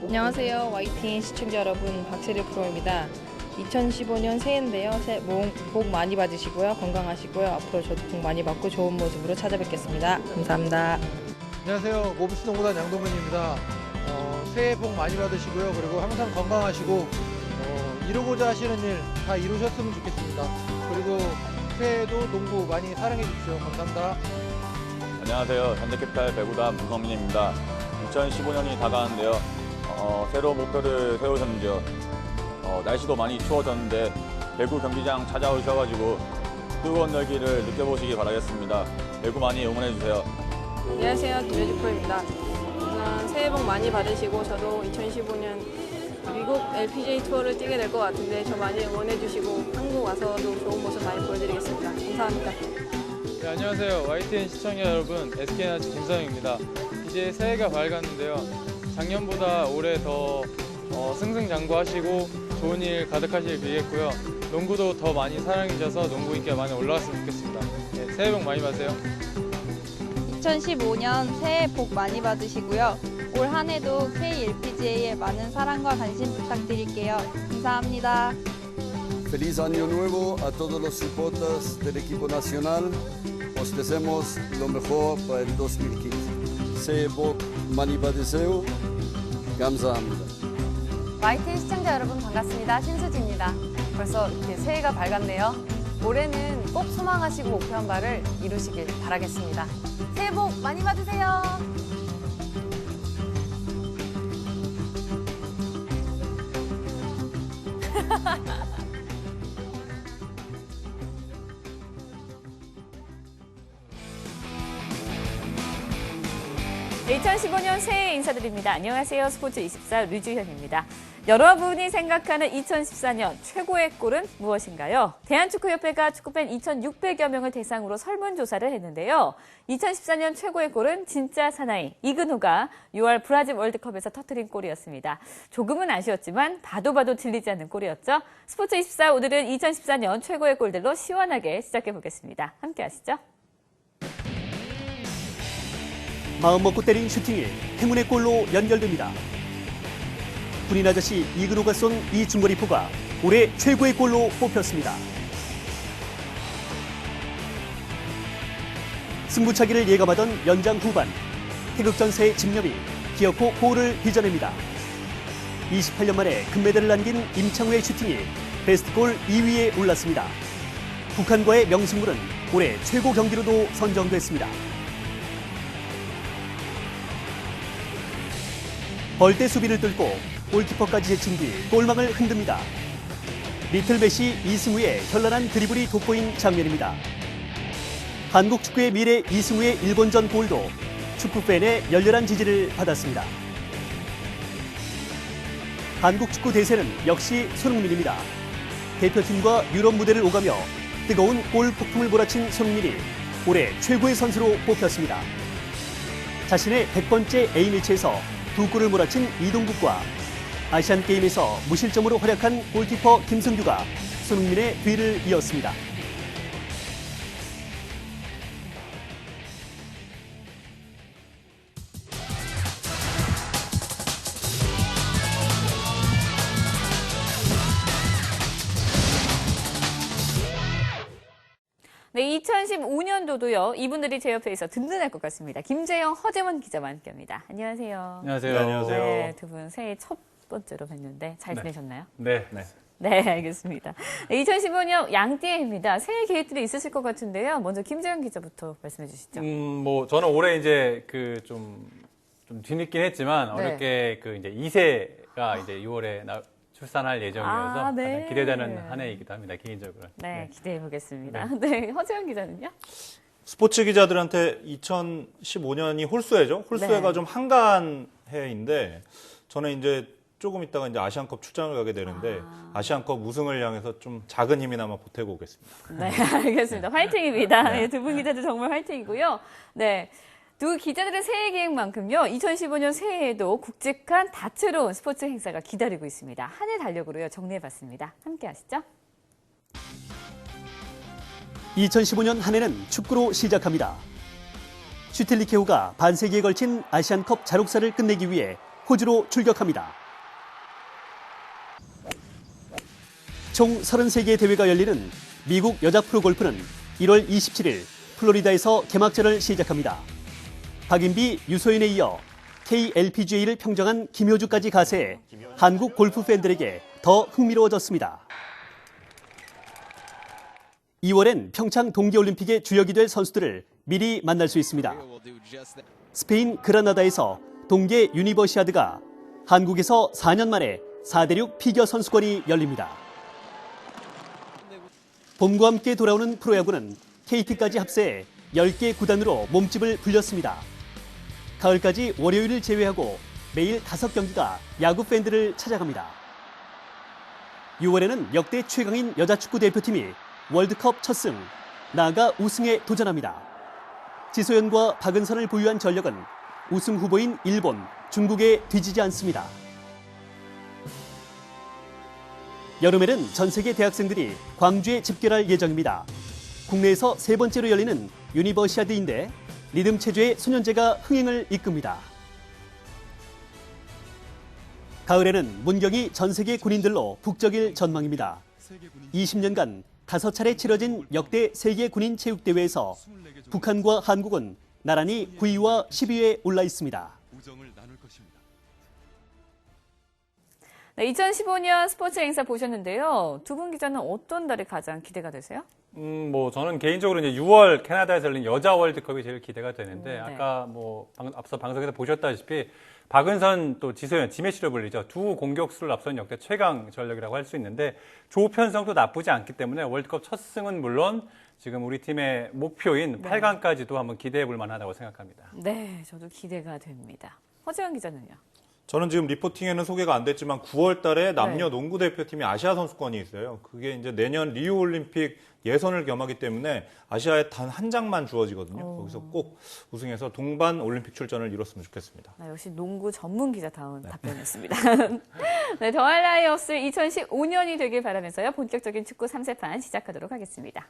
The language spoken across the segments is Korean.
안녕하세요. YTN 시청자 여러분, 박세리 프로입니다. 2015년 새해인데요. 새해 복 많이 받으시고요. 건강하시고요. 앞으로 저도 복 많이 받고 좋은 모습으로 찾아뵙겠습니다. 감사합니다. 안녕하세요. 모비스 농구단 양동근입니다. 새해 복 많이 받으시고요. 그리고 항상 건강하시고 이루고자 하시는 일 다 이루셨으면 좋겠습니다. 그리고 새해에도 농구 많이 사랑해 주십시오. 감사합니다. 안녕하세요. 현대캐피탈 배구단 문성민입니다. 2015년이 다가왔는데요. 새로운 목표를 세우셨는지요. 날씨도 많이 추워졌는데 배구 경기장 찾아오셔가지고 뜨거운 열기를 느껴보시기 바라겠습니다. 배구 많이 응원해주세요. 안녕하세요. 김효주 프로입니다. 우선 새해 복 많이 받으시고 저도 2015년 미국 LPGA 투어를 뛰게 될 것 같은데 저 많이 응원해주시고 한국 와서도 좋은 모습 많이 보여드리겠습니다. 감사합니다. 네, 안녕하세요. YTN 시청자 여러분, SK나츠 김서영입니다. 이제 새해가 밝았는데요. 작년보다 올해 더 승승장구하시고 좋은 일 가득하시길 빌겠고요. 농구도 더 많이 사랑해 주셔서 농구 인기가 많이 올라갔으면 좋겠습니다. 네, 새해 복 많이 받으세요. 2015년 새해 복 많이 받으시고요. 올 한 해도 KLPGA에 많은 사랑과 관심 부탁드릴게요. 감사합니다. Feliz Año Nuevo a todos los supporters del equipo nacional. Os deseamos lo mejor para el 2015. 새해 복 많이 받으세요. 감사합니다. YTN 시청자 여러분 반갑습니다. 신수지입니다. 벌써 이렇게 새해가 밝았네요. 올해는 꼭 소망하시고 목표한 바를 이루시길 바라겠습니다. 새해 복 많이 받으세요. 네, 2015년 새해 인사드립니다. 안녕하세요. 스포츠24 류주현입니다. 여러분이 생각하는 2014년 최고의 골은 무엇인가요? 대한축구협회가 축구팬 2,600여 명을 대상으로 설문조사를 했는데요. 2014년 최고의 골은 진짜 사나이 이근호가 6월 브라질 월드컵에서 터뜨린 골이었습니다. 조금은 아쉬웠지만 봐도 틀리지 않는 골이었죠. 스포츠24 오늘은 2014년 최고의 골들로 시원하게 시작해보겠습니다. 함께 하시죠. 마음먹고 때린 슈팅이 행운의 골로 연결됩니다. 군인 아저씨 이근호가 쏜 이 중거리포가 올해 최고의 골로 뽑혔습니다. 승부차기를 예감하던 연장 후반, 태극전세의 집념이 기어코 골을 빚어냅니다. 28년 만에 금메달을 남긴 임창우의 슈팅이 베스트골 2위에 올랐습니다. 북한과의 명승부는 올해 최고 경기로도 선정됐습니다. 벌떼 수비를 뚫고 골키퍼까지 제친 뒤 골망을 흔듭니다. 리틀 메시 이승우의 현란한 드리블이 돋보인 장면입니다. 한국 축구의 미래 이승우의 일본전 골도 축구팬의 열렬한 지지를 받았습니다. 한국 축구 대세는 역시 손흥민입니다. 대표팀과 유럽 무대를 오가며 뜨거운 골 폭풍을 몰아친 손흥민이 올해 최고의 선수로 뽑혔습니다. 자신의 100번째 A매치에서 2골을 몰아친 이동국과 아시안게임에서 무실점으로 활약한 골키퍼 김승규가 손흥민의 뒤를 이었습니다. 네, 2015년도도요. 이분들이 제 옆에 있어 든든할 것 같습니다. 김재영, 허재원 기자와 함께합니다. 안녕하세요. 안녕하세요. 안녕하세요. 네, 두 분 새해 첫 번째로 뵀는데 잘 지내셨나요? 네. 네, 알겠습니다. 네, 2015년 양띠해입니다. 새해 계획들이 있으실 것 같은데요. 먼저 김재영 기자부터 말씀해 주시죠. 저는 올해 이제 좀 뒤늦긴 했지만 네. 어렵게 이제 2세가 이제 6월에 출산할 예정이어서 네. 가장 기대되는 한 해이기도 합니다, 개인적으로. 네, 기대해 보겠습니다. 네, 허재영 기자는요? 스포츠 기자들한테 2015년이 홀수해죠. 홀수해가 네. 좀 한가한 해인데 저는 이제 조금 있다가 이제 아시안컵 출장을 가게 되는데 아시안컵 우승을 향해서 좀 작은 힘이나마 보태고 오겠습니다. 네, 알겠습니다. 화이팅입니다. 네, 두 분 기자들 정말 화이팅이고요. 네. 두 기자들의 새해 계획만큼요. 2015년 새해에도 굵직한 다채로운 스포츠 행사가 기다리고 있습니다. 한 해 달력으로요. 정리해봤습니다. 함께 하시죠. 2015년 한 해는 축구로 시작합니다. 슈틸리케오가 반세기에 걸친 아시안컵 잔혹사를 끝내기 위해 호주로 출격합니다. 총 33개 대회가 열리는 미국 여자 프로골프는 1월 27일 플로리다에서 개막전을 시작합니다. 박인비, 유소연에 이어 KLPGA를 평정한 김효주까지 가세해 한국 골프 팬들에게 더 흥미로워졌습니다. 2월엔 평창 동계올림픽의 주역이 될 선수들을 미리 만날 수 있습니다. 스페인 그라나다에서 동계 유니버시아드가 한국에서 4년 만에 4대륙 피겨 선수권이 열립니다. 봄과 함께 돌아오는 프로야구는 KT까지 합세해 10개 구단으로 몸집을 불렸습니다. 가을까지 월요일을 제외하고 매일 5경기가 야구 팬들을 찾아갑니다. 6월에는 역대 최강인 여자축구 대표팀이 월드컵 첫 승, 나아가 우승에 도전합니다. 지소연과 박은선을 보유한 전력은 우승 후보인 일본, 중국에 뒤지지 않습니다. 여름에는 전 세계 대학생들이 광주에 집결할 예정입니다. 국내에서 세 번째로 열리는 유니버시아드인데 리듬 체조의 소년제가 흥행을 이끕니다. 가을에는 문경이 전 세계 군인들로 북적일 전망입니다. 20년간 5차례 치러진 역대 세계 군인 체육대회에서 북한과 한국은 나란히 9위와 10위에 올라 있습니다. 네, 2015년 스포츠 행사 보셨는데요. 두 분 기자는 어떤 달이 가장 기대가 되세요? 저는 개인적으로 이제 6월 캐나다에서 열린 여자 월드컵이 제일 기대가 되는데, 네. 아까 앞서 방송에서 보셨다시피 박은선 또 지소연, 지메시로 불리죠. 두 공격수를 앞선 역대 최강 전력이라고 할 수 있는데 조 편성도 나쁘지 않기 때문에 월드컵 첫 승은 물론 지금 우리 팀의 목표인 8강까지도 한번 기대해 볼 만하다고 생각합니다. 네, 저도 기대가 됩니다. 허재현 기자는요? 저는 지금 리포팅에는 소개가 안 됐지만 9월 달에 남녀 농구 대표팀이 아시아 선수권이 있어요. 그게 이제 내년 리우 올림픽 예선을 겸하기 때문에 아시아에 단 한 장만 주어지거든요. 거기서 꼭 우승해서 동반 올림픽 출전을 이뤘으면 좋겠습니다. 역시 농구 전문 기자다운 답변이었습니다. 네, 더할 나위 없을 2015년이 되길 바라면서요. 본격적인 축구 3세판 시작하도록 하겠습니다.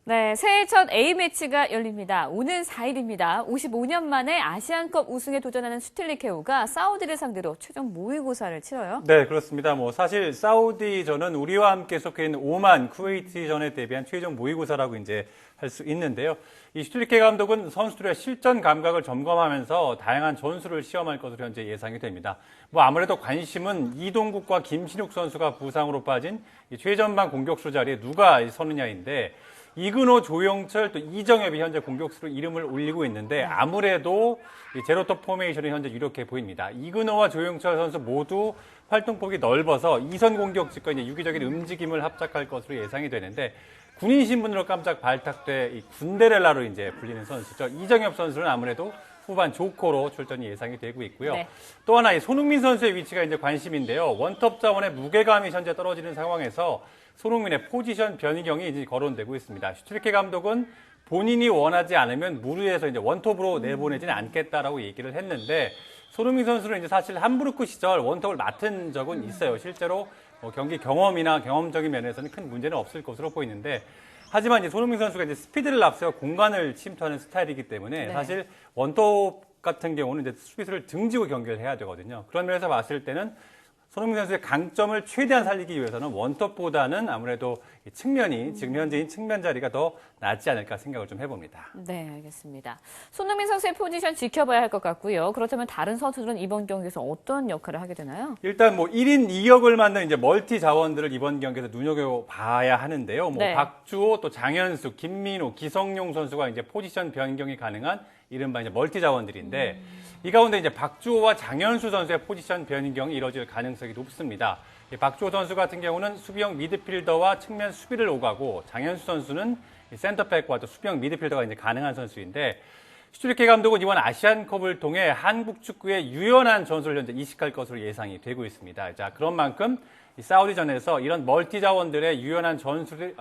네, 새해 첫 A매치가 열립니다. 오는 4일입니다. 55년 만에 아시안컵 우승에 도전하는 슈틸리케오가 사우디를 상대로 최종 모의고사를 치러요. 네, 그렇습니다. 사실 사우디전은 우리와 함께 속해 있는 오만, 쿠웨이트전에 대비한 최종 모의고사라고 이제 할 수 있는데요. 이 슈틸리케 감독은 선수들의 실전 감각을 점검하면서 다양한 전술을 시험할 것으로 현재 예상이 됩니다. 아무래도 관심은 이동국과 김신욱 선수가 부상으로 빠진 이 최전방 공격수 자리에 누가 서느냐인데, 이근호, 조영철, 또 이정엽이 현재 공격수로 이름을 올리고 있는데 아무래도 이 제로톱 포메이션이 현재 유력해 보입니다. 이근호와 조영철 선수 모두 활동폭이 넓어서 이선 공격직과 이제 유기적인 움직임을 합작할 것으로 예상이 되는데, 군인 신분으로 깜짝 발탁돼 이 군데렐라로 이제 불리는 선수죠. 이정엽 선수는 아무래도 후반 조커로 출전이 예상이 되고 있고요. 네. 또 하나 이 손흥민 선수의 위치가 이제 관심인데요. 원톱 자원의 무게감이 현재 떨어지는 상황에서 손흥민의 포지션 변경이 이제 거론되고 있습니다. 슈틸리케 감독은 본인이 원하지 않으면 무리해서 이제 원톱으로 내보내지는 않겠다라고 얘기를 했는데, 손흥민 선수는 이제 사실 함부르크 시절 원톱을 맡은 적은 있어요. 실제로 경기 경험이나 경험적인 면에서는 큰 문제는 없을 것으로 보이는데, 하지만 이제 손흥민 선수가 이제 스피드를 앞세워 공간을 침투하는 스타일이기 때문에 사실 원톱 같은 경우는 이제 수비수를 등지고 경기를 해야 되거든요. 그런 면에서 봤을 때는 손흥민 선수의 강점을 최대한 살리기 위해서는 원톱보다는 아무래도 이 측면이 지금 현재인 측면 자리가 더 낫지 않을까 생각을 좀 해봅니다. 네, 알겠습니다. 손흥민 선수의 포지션 지켜봐야 할 것 같고요. 그렇다면 다른 선수들은 이번 경기에서 어떤 역할을 하게 되나요? 일단 1인 2역을 맡는 이제 멀티 자원들을 이번 경기에서 눈여겨봐야 하는데요. 박주호, 또 장현수, 김민우, 기성용 선수가 이제 포지션 변경이 가능한 이른바 이제 멀티 자원들인데, 이 가운데 이제 박주호와 장현수 선수의 포지션 변경이 이뤄질 가능성이 높습니다. 박주호 선수 같은 경우는 수비형 미드필더와 측면 수비를 오가고, 장현수 선수는 센터백과 또 수비형 미드필더가 이제 가능한 선수인데, 슈틸리케 감독은 이번 아시안컵을 통해 한국 축구의 유연한 전술을 현재 이식할 것으로 예상이 되고 있습니다. 자, 그런 만큼 이 사우디전에서 이런 멀티 자원들의 유연한 전술을,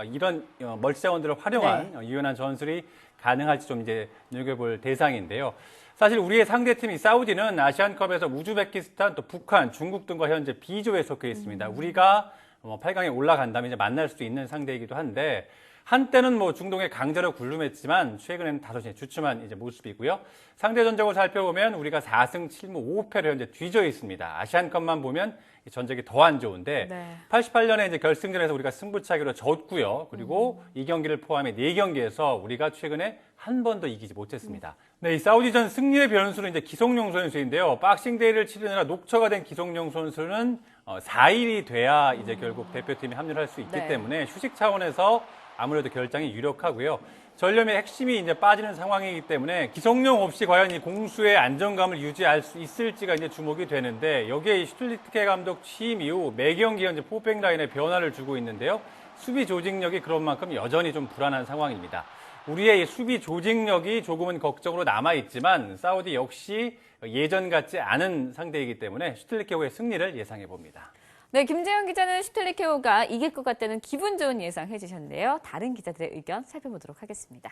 멀티 자원들을 활용한 유연한 전술이 가능할지 좀 이제 눈여겨볼 대상인데요. 사실 우리의 상대팀이 사우디는 아시안컵에서 우즈베키스탄, 또 북한, 중국 등과 현재 B조에 속해 있습니다. 우리가 8강에 올라간다면 이제 만날 수도 있는 상대이기도 한데 한때는 뭐 중동의 강자로 군림했지만 최근에는 다소 주춤한 이제 모습이고요. 상대 전적을 살펴보면 우리가 4승 7무 5패로 현재 뒤져 있습니다. 아시안컵만 보면 전적이 더 안 좋은데 88년에 이제 결승전에서 우리가 승부차기로 졌고요. 그리고 이 경기를 포함해 4경기에서 우리가 최근에 한 번도 이기지 못했습니다. 네, 이 사우디전 승리의 변수는 이제 기성용 선수인데요. 박싱데이를 치르느라 녹초가 된 기성용 선수는 4일이 돼야 이제 결국 대표팀에 합류를 할 수 있기 때문에 휴식 차원에서 아무래도 결장이 유력하고요. 전념의 핵심이 이제 빠지는 상황이기 때문에 기성용 없이 과연 이 공수의 안정감을 유지할 수 있을지가 이제 주목이 되는데 여기에 이 슈틸리케 감독 취임 이후 매 경기 현재 포백 라인에 변화를 주고 있는데요. 수비 조직력이 그런 만큼 여전히 좀 불안한 상황입니다. 우리의 이 수비 조직력이 조금은 걱정으로 남아있지만 사우디 역시 예전 같지 않은 상대이기 때문에 슈틸리케호의 승리를 예상해 봅니다. 네, 김재현 기자는 슈틸리케호가 이길 것 같다는 기분 좋은 예상 해주셨는데요. 다른 기자들의 의견 살펴보도록 하겠습니다.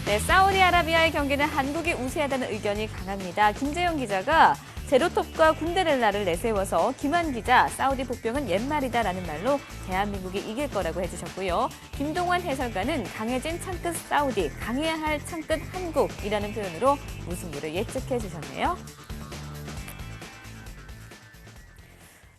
네, 사우디아라비아의 경기는 한국이 우세하다는 의견이 강합니다. 김재현 기자가 제로톱과 군데렐라를 내세워서 김한 기자, 사우디 복병은 옛말이다라는 말로 대한민국이 이길 거라고 해주셨고요. 김동완 해설가는 강해진 창끝 사우디, 강해야 할 창끝 한국이라는 표현으로 무승부를 예측해 주셨네요.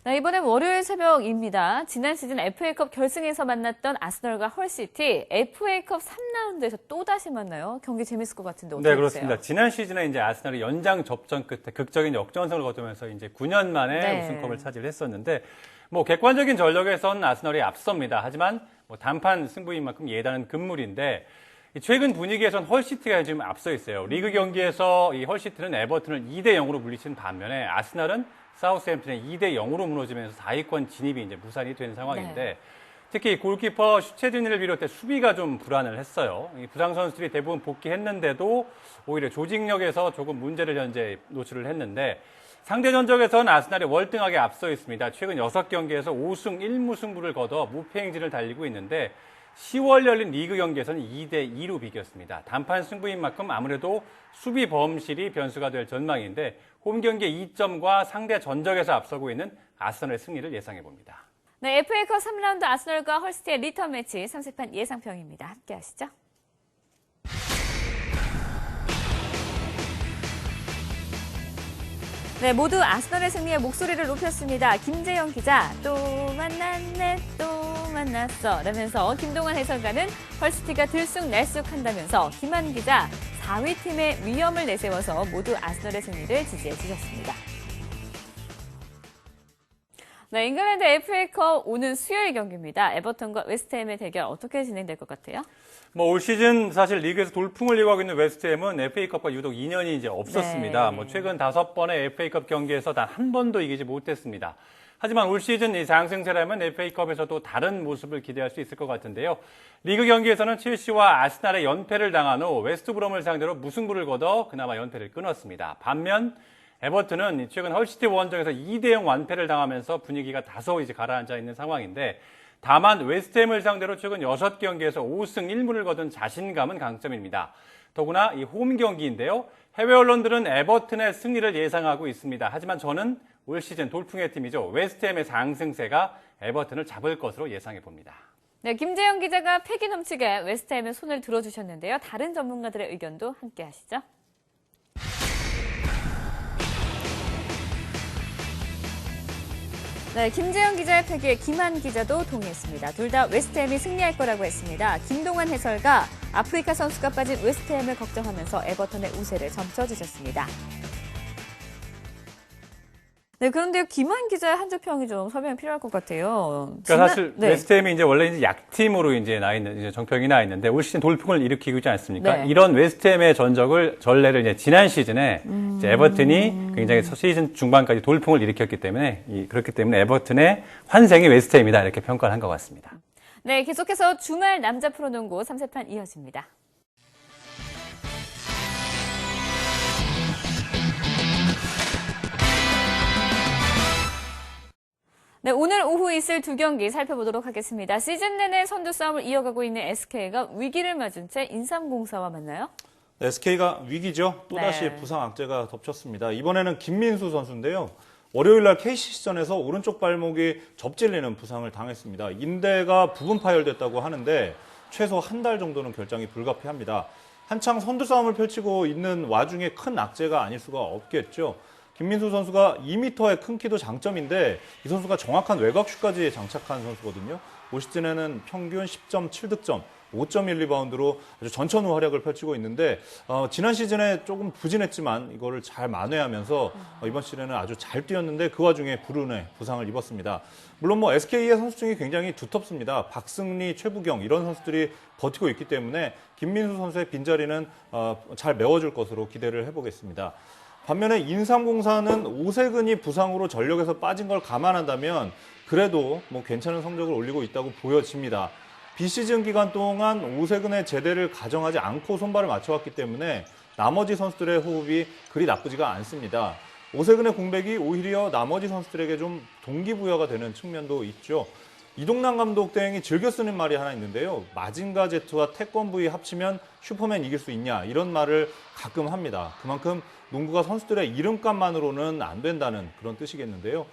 네, 이번엔 월요일 새벽입니다. 지난 시즌 FA컵 결승에서 만났던 아스널과 헐시티, FA컵 3라운드에서 또다시 만나요. 경기 재밌을 것 같은데 어떻게 네, 보세요? 그렇습니다. 지난 시즌에 이제 아스널이 연장 접전 끝에 극적인 역전승을 거두면서 이제 9년 만에 우승컵을 차지했었는데 뭐 객관적인 전력에선 아스널이 앞섭니다. 하지만 뭐 단판 승부인 만큼 예단은 금물인데 최근 분위기에선 헐시티가 지금 앞서 있어요. 리그 경기에서 이 헐시티는 에버튼을 2대 0으로 물리친 반면에 아스널은 사우스햄튼에 2대 0으로 무너지면서 4위권 진입이 이제 무산이 된 상황인데 특히 골키퍼 슈체즈니를 비롯해 수비가 좀 불안을 했어요. 이 부상 선수들이 대부분 복귀했는데도 오히려 조직력에서 조금 문제를 현재 노출을 했는데 상대 전적에서는 아스날이 월등하게 앞서 있습니다. 최근 6경기에서 5승 1무승부를 거둬 무패 행진을 달리고 있는데 10월 열린 리그 경기에서는 2대 2로 비겼습니다. 단판 승부인 만큼 아무래도 수비 범실이 변수가 될 전망인데 홈 경기의 2점과 상대 전적에서 앞서고 있는 아스널의 승리를 예상해 봅니다. 네, FA컵 3라운드 아스널과 헐시티의 리턴 매치 3세판 예상평입니다. 함께 하시죠. 네, 모두 아스널의 승리에 목소리를 높였습니다. 김재영 기자, 또 만났네, 또 만났어 라면서 김동완 해설가는 헐시티가 들쑥날쑥한다면서 김한 기자, 4위 팀의 위험을 내세워서 모두 아스널의 승리를 지지해 주셨습니다. 네, 잉글랜드 FA컵 오는 수요일 경기입니다. 에버턴과 웨스트햄의 대결 어떻게 진행될 것 같아요? 뭐 올 시즌 사실 리그에서 돌풍을 이어가고 있는 웨스트햄은 FA컵과 유독 인연이 이제 없었습니다. 뭐 최근 5번의 FA컵 경기에서 단 한 번도 이기지 못했습니다. 하지만 올 시즌 이 상승세라면 FA컵에서도 다른 모습을 기대할 수 있을 것 같은데요. 리그 경기에서는 첼시와 아스날의 연패를 당한 후 웨스트브롬을 상대로 무승부를 거둬 그나마 연패를 끊었습니다. 반면 에버튼은 최근 헐시티 원정에서 2대 0 완패를 당하면서 분위기가 다소 이제 가라앉아 있는 상황인데 다만 웨스트햄을 상대로 최근 6경기에서 5승 1무를 거둔 자신감은 강점입니다. 더구나 이 홈 경기인데요. 해외 언론들은 에버튼의 승리를 예상하고 있습니다. 하지만 저는 올 시즌 돌풍의 팀이죠. 웨스트햄의 상승세가 에버튼을 잡을 것으로 예상해 봅니다. 네, 김재영 기자가 패기 넘치게 웨스트햄에 손을 들어주셨는데요. 다른 전문가들의 의견도 함께 하시죠. 네, 김재영 기자의 패기에 김한 기자도 동의했습니다. 둘 다 웨스트햄이 승리할 거라고 했습니다. 김동완 해설가 아프리카 선수가 빠진 웨스트햄을 걱정하면서 에버턴의 우세를 점쳐주셨습니다. 네, 그런데 김한 기자의 한줄 평이 좀 설명이 필요할 것 같아요. 그러니까 사실 웨스트햄이 이제 원래 이제 약팀으로 이제 나 있는 이제 정평이 나 있는데 올 시즌 돌풍을 일으키고 있지 않습니까? 이런 웨스트햄의 전례를 이제 지난 시즌에 이제 에버튼이 굉장히 시즌 중반까지 돌풍을 일으켰기 때문에 그렇기 때문에 에버튼의 환생이 웨스트햄이다 이렇게 평가를 한 것 같습니다. 네, 계속해서 주말 남자 프로농구 3세판 이어집니다. 네, 오늘 오후 있을 두 경기 살펴보도록 하겠습니다. 시즌 내내 선두 싸움을 이어가고 있는 SK가 위기를 맞은 채 인삼공사와 만나요? SK가 위기죠. 또다시 부상 악재가 덮쳤습니다. 이번에는 김민수 선수인데요. 월요일 날 KCC전에서 오른쪽 발목이 접질리는 부상을 당했습니다. 인대가 부분 파열됐다고 하는데 최소 한 달 정도는 결장이 불가피합니다. 한창 선두 싸움을 펼치고 있는 와중에 큰 악재가 아닐 수가 없겠죠. 김민수 선수가 2m의 큰 키도 장점인데 이 선수가 정확한 외곽슛까지 장착한 선수거든요. 올 시즌에는 평균 10.7득점, 5.1 리바운드로 아주 전천후 활약을 펼치고 있는데 지난 시즌에 조금 부진했지만 이거를 잘 만회하면서 이번 시즌에는 아주 잘 뛰었는데 그 와중에 불운의 부상을 입었습니다. 물론 뭐 SK의 선수 중에 굉장히 두텁습니다. 박승리, 최부경 이런 선수들이 버티고 있기 때문에 김민수 선수의 빈자리는 잘 메워줄 것으로 기대를 해보겠습니다. 반면에 인삼공사는 오세근이 부상으로 전력에서 빠진 걸 감안한다면 그래도 뭐 괜찮은 성적을 올리고 있다고 보여집니다. 비시즌 기간 동안 오세근의 제대를 가정하지 않고 손발을 맞춰왔기 때문에 나머지 선수들의 호흡이 그리 나쁘지가 않습니다. 오세근의 공백이 오히려 나머지 선수들에게 좀 동기부여가 되는 측면도 있죠. 이동남 감독 대행이 즐겨 쓰는 말이 하나 있는데요. 마징가 제트와 태권브이 합치면 슈퍼맨 이길 수 있냐 이런 말을 가끔 합니다. 그만큼 농구가 선수들의 이름값만으로는 안 된다는 그런 뜻이겠는데요.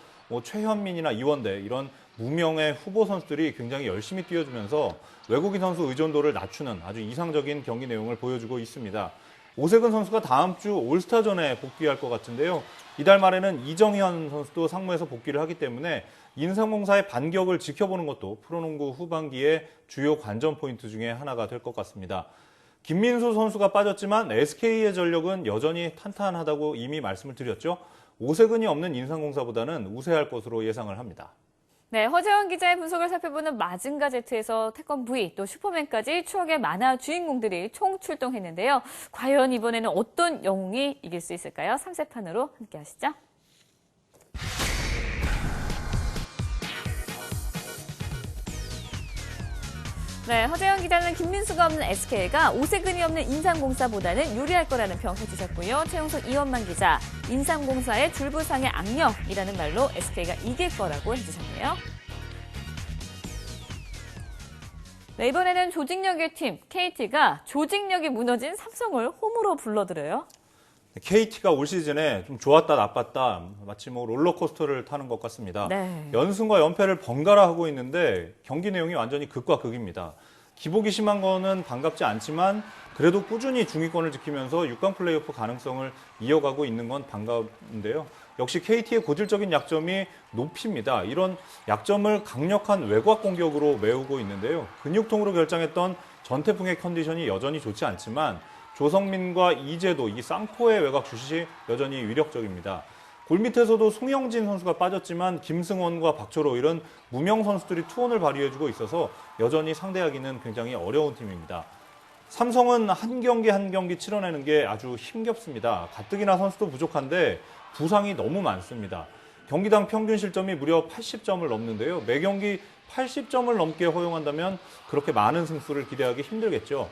최현민이나 이원대 이런 무명의 후보 선수들이 굉장히 열심히 뛰어주면서 외국인 선수 의존도를 낮추는 아주 이상적인 경기 내용을 보여주고 있습니다. 오세근 선수가 다음 주 올스타전에 복귀할 것 같은데요. 이달 말에는 이정현 선수도 상무에서 복귀를 하기 때문에 인삼공사의 반격을 지켜보는 것도 프로농구 후반기의 주요 관전 포인트 중에 하나가 될 것 같습니다. 김민수 선수가 빠졌지만 SK의 전력은 여전히 탄탄하다고 이미 말씀을 드렸죠. 오세근이 없는 인삼공사보다는 우세할 것으로 예상을 합니다. 네, 허재원 기자의 분석을 살펴보는 마징가 제트에서 태권브이 또 슈퍼맨까지 추억의 만화 주인공들이 총 출동했는데요. 과연 이번에는 어떤 영웅이 이길 수 있을까요? 3세판으로 함께 하시죠. 네, 허재영 기자는 김민수가 없는 SK가 오세근이 없는 인삼공사보다는 유리할 거라는 평 해주셨고요. 최용석 이원만 기자, 인삼공사의 줄부상의 악령이라는 말로 SK가 이길 거라고 해주셨네요. 네, 이번에는 조직력의 팀 KT가 조직력이 무너진 삼성을 홈으로 불러들여요. KT가 올 시즌에 좀 좋았다 나빴다 마치 뭐 롤러코스터를 타는 것 같습니다. 네. 연승과 연패를 번갈아 하고 있는데 경기 내용이 완전히 극과 극입니다. 기복이 심한 거는 반갑지 않지만 그래도 꾸준히 중위권을 지키면서 6강 플레이오프 가능성을 이어가고 있는 건 반가운데요. 역시 KT의 고질적인 약점이 높이입니다. 이런 약점을 강력한 외곽 공격으로 메우고 있는데요. 근육통으로 결장했던 전태풍의 컨디션이 여전히 좋지 않지만 조성민과 이재도 이 쌍포의 외곽 슛이 여전히 위력적입니다. 골 밑에서도 송영진 선수가 빠졌지만 김승원과 박철호 이런 무명 선수들이 투혼을 발휘해주고 있어서 여전히 상대하기는 굉장히 어려운 팀입니다. 삼성은 한 경기 한 경기 치러내는 게 아주 힘겹습니다. 가뜩이나 선수도 부족한데 부상이 너무 많습니다. 경기당 평균 실점이 무려 80점을 넘는데요. 매 경기 80점을 넘게 허용한다면 그렇게 많은 승수를 기대하기 힘들겠죠.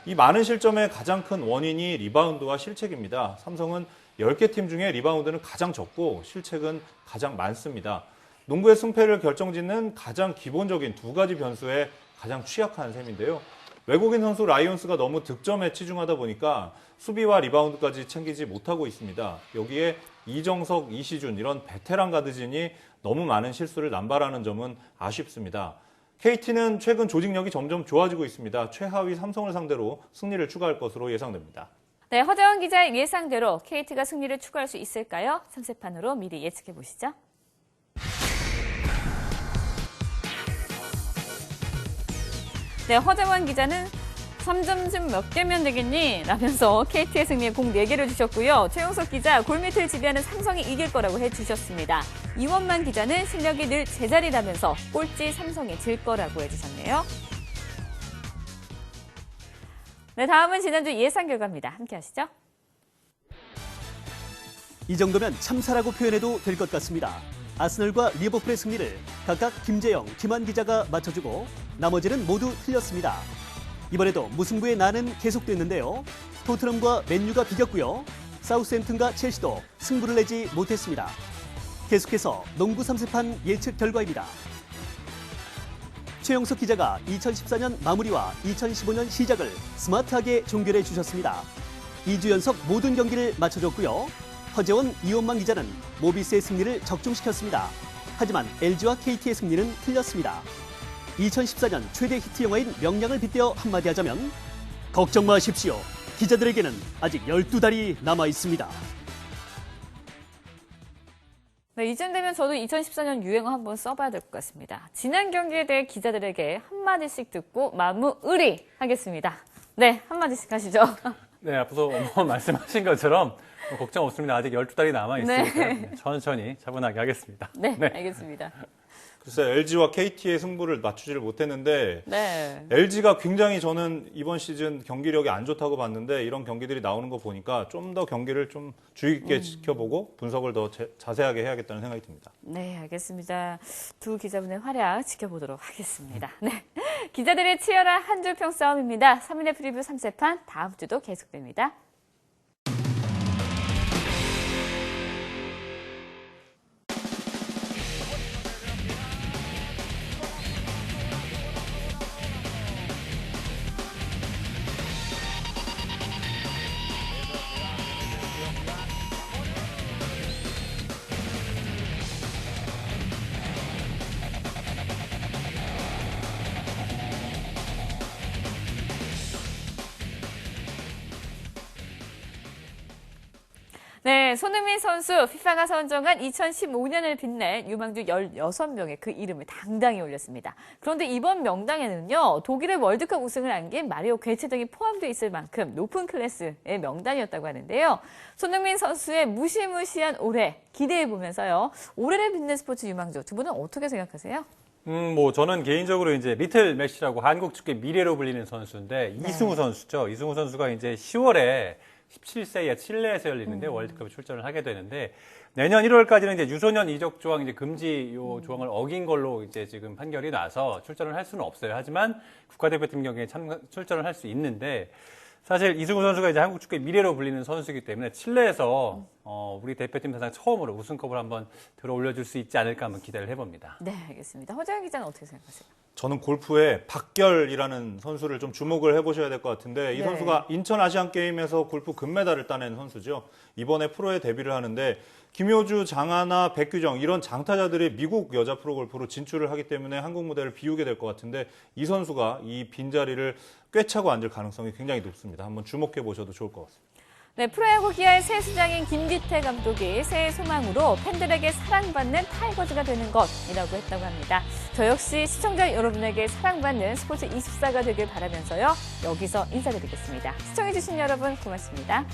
이 많은 실점의 가장 큰 원인이 리바운드와 실책입니다. 삼성은 10개 팀 중에 리바운드는 가장 적고 실책은 가장 많습니다. 농구의 승패를 결정짓는 가장 기본적인 두 가지 변수에 가장 취약한 셈인데요. 외국인 선수 라이온스가 너무 득점에 치중하다 보니까 수비와 리바운드까지 챙기지 못하고 있습니다. 여기에 이정석, 이시준 이런 베테랑 가드진이 너무 많은 실수를 남발하는 점은 아쉽습니다. KT는 최근 조직력이 점점 좋아지고 있습니다. 최하위 삼성을 상대로 승리를 추가할 것으로 예상됩니다. 네, 허재원 기자의 예상대로 KT가 승리를 추가할 수 있을까요? 3세판으로 미리 예측해 보시죠. 네, 허재원 기자는 3점쯤 몇 개면 되겠니? 라면서 KT의 승리에 공 4개를 주셨고요. 최용석 기자, 골밑을 지배하는 삼성이 이길 거라고 해주셨습니다. 이원만 기자는 실력이 늘 제자리라면서 꼴찌 삼성이 질 거라고 해주셨네요. 네, 다음은 지난주 예상 결과입니다. 함께 하시죠. 이 정도면 참사라고 표현해도 될 것 같습니다. 아스널과 리버풀의 승리를 각각 김재영, 김한 기자가 맞춰주고 나머지는 모두 틀렸습니다. 이번에도 무승부의 난은 계속됐는데요. 토트넘과 맨유가 비겼고요. 사우스햄튼과 첼시도 승부를 내지 못했습니다. 계속해서 농구 3세판 예측 결과입니다. 최영석 기자가 2014년 마무리와 2015년 시작을 스마트하게 종결해 주셨습니다. 2주 연속 모든 경기를 맞춰줬고요. 허재원, 이원만 기자는 모비스의 승리를 적중시켰습니다. 하지만 LG와 KT의 승리는 틀렸습니다. 2014년 최대 히트 영화인 명량을 빗대어 한마디 하자면 걱정 마십시오. 기자들에게는 아직 12달이 남아 있습니다. 네, 이쯤 되면 저도 2014년 유행어 한번 써봐야 될 것 같습니다. 지난 경기에 대해 기자들에게 한마디씩 듣고 마무의리 하겠습니다. 네, 한마디씩 하시죠. 네, 앞서 말씀하신 것처럼 걱정 없습니다. 아직 12달이 남아있으니까 네. 천천히 차분하게 하겠습니다. 네, 알겠습니다. 글쎄 LG와 KT의 승부를 맞추지를 못했는데 네. LG가 굉장히 저는 이번 시즌 경기력이 안 좋다고 봤는데 이런 경기들이 나오는 거 보니까 좀 더 경기를 좀 주의 깊게 지켜보고 분석을 더 자세하게 해야겠다는 생각이 듭니다. 네, 알겠습니다. 두 기자분의 활약 지켜보도록 하겠습니다. 네, 기자들의 치열한 한 줄 평 싸움입니다. 3인의 프리뷰 3세판 다음 주도 계속됩니다. 네, 손흥민 선수 FIFA가 선정한 2015년을 빛낼 유망주 16명의 그 이름을 당당히 올렸습니다. 그런데 이번 명단에는요, 독일의 월드컵 우승을 안긴 마리오 괴체 등이 포함되어 있을 만큼 높은 클래스의 명단이었다고 하는데요. 손흥민 선수의 무시무시한 올해 기대해보면서요, 올해를 빛낸 스포츠 유망주 두 분은 어떻게 생각하세요? 저는 개인적으로 이제 리틀 메시라고 한국 축구의 미래로 불리는 선수인데 이승우 선수죠. 이승우 선수가 이제 10월에 17세에 칠레에서 열리는데 월드컵에 출전을 하게 되는데 내년 1월까지는 이제 유소년 이적 조항 이제 금지 요 조항을 어긴 걸로 이제 지금 판결이 나서 출전을 할 수는 없어요. 하지만 국가대표팀 경기에 출전을 할 수 있는데 사실 이승우 선수가 이제 한국 축구의 미래로 불리는 선수이기 때문에 칠레에서 우리 대표팀 사상 처음으로 우승컵을 한번 들어 올려줄 수 있지 않을까 한번 기대를 해봅니다. 네, 알겠습니다. 허재영 기자는 어떻게 생각하세요? 저는 골프의 박결이라는 선수를 좀 주목을 해보셔야 될 것 같은데 이 선수가 인천 아시안게임에서 골프 금메달을 따낸 선수죠. 이번에 프로에 데뷔를 하는데 김효주, 장하나, 백규정 이런 장타자들이 미국 여자 프로골프로 진출을 하기 때문에 한국 무대를 비우게 될 것 같은데 이 선수가 이 빈자리를 꿰차고 앉을 가능성이 굉장히 높습니다. 한번 주목해 보셔도 좋을 것 같습니다. 네, 프로야구 기아의 새 수장인 김기태 감독이 새해 소망으로 팬들에게 사랑받는 타이거즈가 되는 것이라고 했다고 합니다. 저 역시 시청자 여러분에게 사랑받는 스포츠24가 되길 바라면서요. 여기서 인사드리겠습니다. 시청해주신 여러분 고맙습니다.